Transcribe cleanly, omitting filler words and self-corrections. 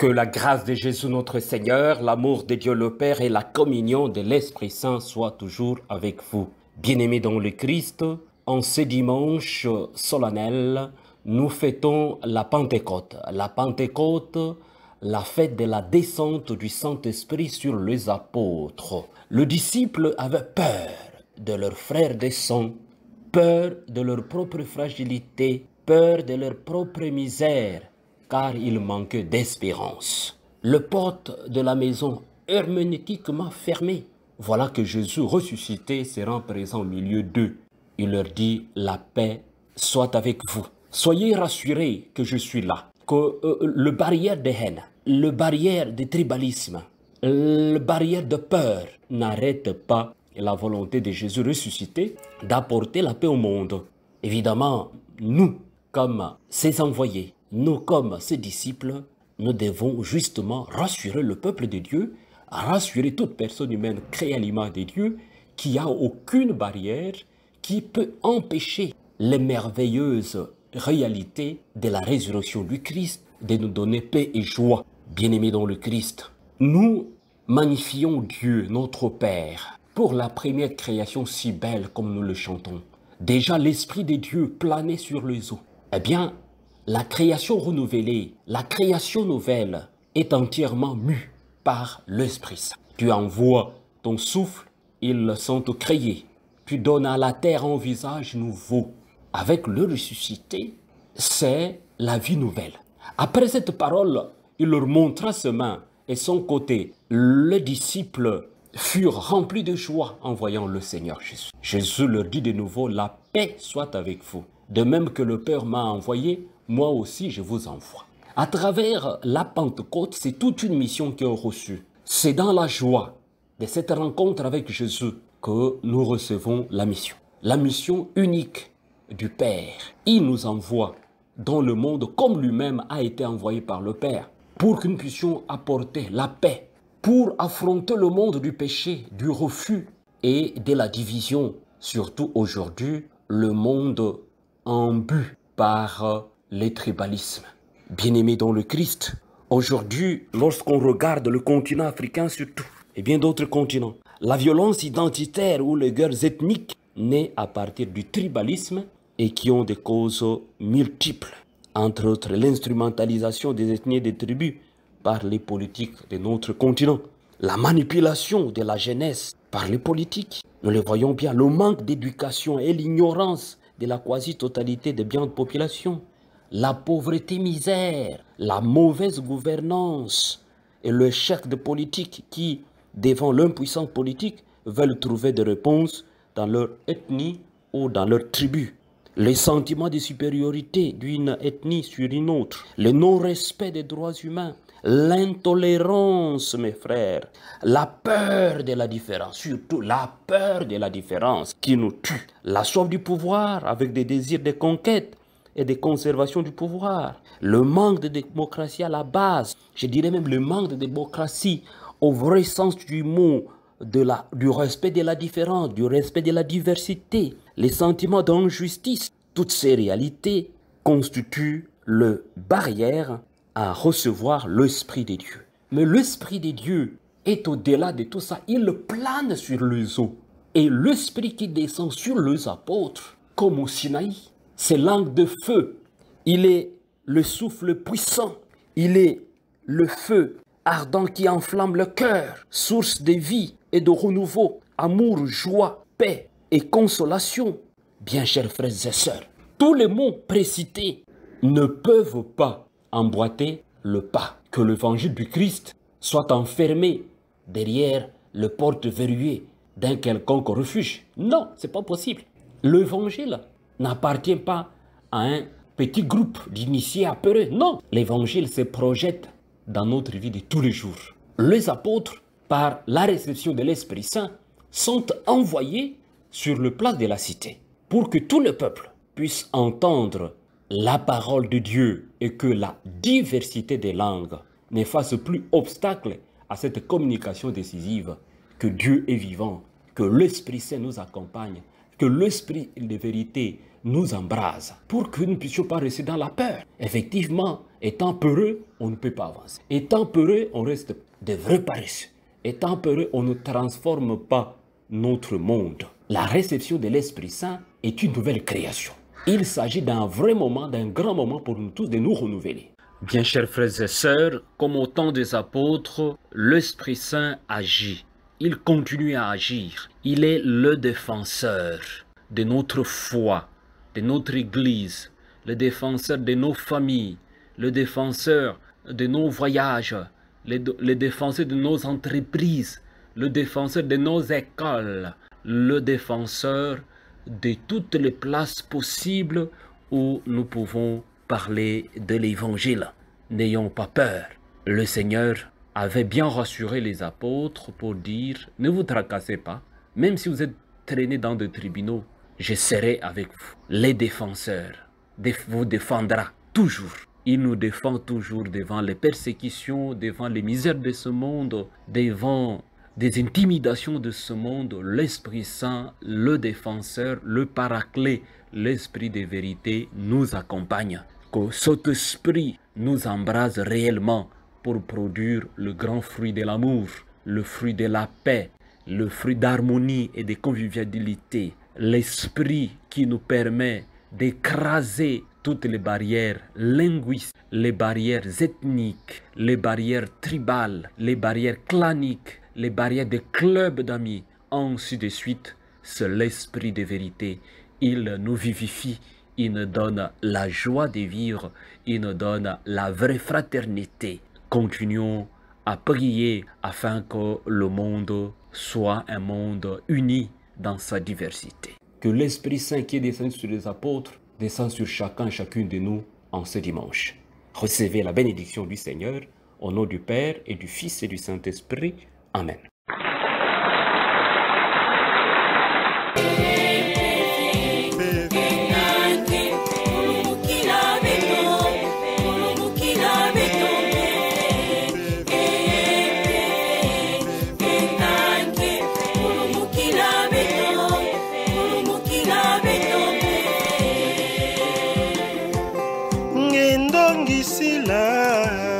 Que la grâce de Jésus notre Seigneur, l'amour de Dieu le Père et la communion de l'Esprit Saint soient toujours avec vous. Bien-aimés dans le Christ, en ce dimanche solennel, nous fêtons la Pentecôte. La Pentecôte, la fête de la descente du Saint-Esprit sur les apôtres. Le disciple avait peur de leurs frères des sang, peur de leur propre fragilité, peur de leur propre misère, car il manquait d'espérance. Le porte de la maison hermétiquement fermée. Voilà que Jésus ressuscité se rend présent au milieu d'eux. Il leur dit, la paix soit avec vous. Soyez rassurés que je suis là, que le barrière de haine, le barrière de tribalisme, le barrière de peur n'arrête pas la volonté de Jésus ressuscité d'apporter la paix au monde. Évidemment, nous, comme ses envoyés, nous, comme ses disciples, nous devons justement rassurer le peuple de Dieu, rassurer toute personne humaine créée à l'image de Dieu, qu'il n'y a aucune barrière qui peut empêcher les merveilleuses réalités de la résurrection du Christ, de nous donner paix et joie. Bien-aimés dans le Christ, nous magnifions Dieu, notre Père, pour la première création si belle comme nous le chantons. Déjà l'Esprit de Dieu planait sur les eaux. Eh bien, la création renouvelée, la création nouvelle est entièrement mue par l'Esprit Saint. Tu envoies ton souffle, ils sont créés. Tu donnes à la terre un visage nouveau. Avec le ressuscité, c'est la vie nouvelle. Après cette parole, il leur montra ses mains et son côté. Les disciples furent remplis de joie en voyant le Seigneur Jésus. Jésus leur dit de nouveau, la paix soit avec vous. De même que le Père m'a envoyé, moi aussi je vous envoie. À travers la Pentecôte, c'est toute une mission qu'ils ont reçue. C'est dans la joie de cette rencontre avec Jésus que nous recevons la mission unique du Père. Il nous envoie dans le monde comme lui-même a été envoyé par le Père pour que nous puissions apporter la paix, pour affronter le monde du péché, du refus et de la division. Surtout aujourd'hui, le monde imbu par les tribalismes. Bien-aimés dans le Christ, aujourd'hui, lorsqu'on regarde le continent africain surtout, et bien d'autres continents, la violence identitaire ou les guerres ethniques nées à partir du tribalisme et qui ont des causes multiples, entre autres l'instrumentalisation des ethnies et des tribus par les politiques de notre continent, la manipulation de la jeunesse par les politiques. Nous le voyons bien, le manque d'éducation et l'ignorance de la quasi-totalité des biens de population, la pauvreté misère, la mauvaise gouvernance et le l'échec de politiques qui, devant l'impuissance politique, veulent trouver des réponses dans leur ethnie ou dans leur tribu. Les sentiments de supériorité d'une ethnie sur une autre, le non-respect des droits humains, l'intolérance, mes frères, la peur de la différence, surtout la peur de la différence qui nous tue, la soif du pouvoir avec des désirs de conquête et de conservation du pouvoir, le manque de démocratie à la base, je dirais même le manque de démocratie au vrai sens du mot, du respect de la différence, du respect de la diversité, les sentiments d'injustice, toutes ces réalités constituent le barrière à recevoir l'Esprit de Dieu. Mais l'Esprit de Dieu est au-delà de tout ça. Il plane sur les eaux. Et l'Esprit qui descend sur les apôtres, comme au Sinaï, c'est langue de feu. Il est le souffle puissant. Il est le feu ardent qui enflamme le cœur, source de vie et de renouveau, amour, joie, paix et consolation. Bien chers frères et sœurs, tous les mots précités ne peuvent pas emboîter le pas. Que l'évangile du Christ soit enfermé derrière le porte verrouillée d'un quelconque refuge. Non, c'est pas possible. L'évangile n'appartient pas à un petit groupe d'initiés apeurés. Non, l'évangile se projette dans notre vie de tous les jours. Les apôtres, par la réception de l'Esprit Saint, sont envoyés sur le place de la cité pour que tout le peuple puisse entendre la parole de Dieu et que la diversité des langues ne fasse plus obstacle à cette communication décisive, que Dieu est vivant, que l'Esprit Saint nous accompagne, que l'Esprit de vérité nous embrase, pour que nous ne puissions pas rester dans la peur. Effectivement, Étant peureux, on ne peut pas avancer. Étant peureux, on reste de vrais paresseux. Étant peureux, on ne transforme pas notre monde. La réception de l'Esprit Saint est une nouvelle création. Il s'agit d'un vrai moment, d'un grand moment pour nous tous de nous renouveler. Bien chers frères et sœurs, comme au temps des apôtres, l'Esprit Saint agit. Il continue à agir. Il est le défenseur de notre foi, de notre Église, le défenseur de nos familles, le défenseur de nos voyages, le défenseur de nos entreprises, le défenseur de nos écoles, le défenseur de toutes les places possibles où nous pouvons parler de l'Évangile. N'ayons pas peur. Le Seigneur avait bien rassuré les apôtres pour dire « Ne vous tracassez pas, même si vous êtes traînés dans des tribunaux, je serai avec vous. » Les défenseurs vous défendra toujours. Il nous défend toujours devant les persécutions, devant les misères de ce monde, devant des intimidations de ce monde. L'Esprit Saint, le défenseur, le paraclet, l'Esprit de vérité nous accompagne. Que cet esprit nous embrase réellement pour produire le grand fruit de l'amour, le fruit de la paix, le fruit d'harmonie et de convivialité. L'esprit qui nous permet d'écraser toutes les barrières linguistiques, les barrières ethniques, les barrières tribales, les barrières claniques, les barrières des clubs d'amis, ainsi de suite. C'est l'esprit de vérité. Il nous vivifie, il nous donne la joie de vivre, il nous donne la vraie fraternité. Continuons à prier afin que le monde soit un monde uni dans sa diversité. Que l'Esprit Saint qui est descendu sur les apôtres descend sur chacun et chacune de nous en ce dimanche. Recevez la bénédiction du Seigneur, au nom du Père et du Fils et du Saint-Esprit. Amen. Ngendongisila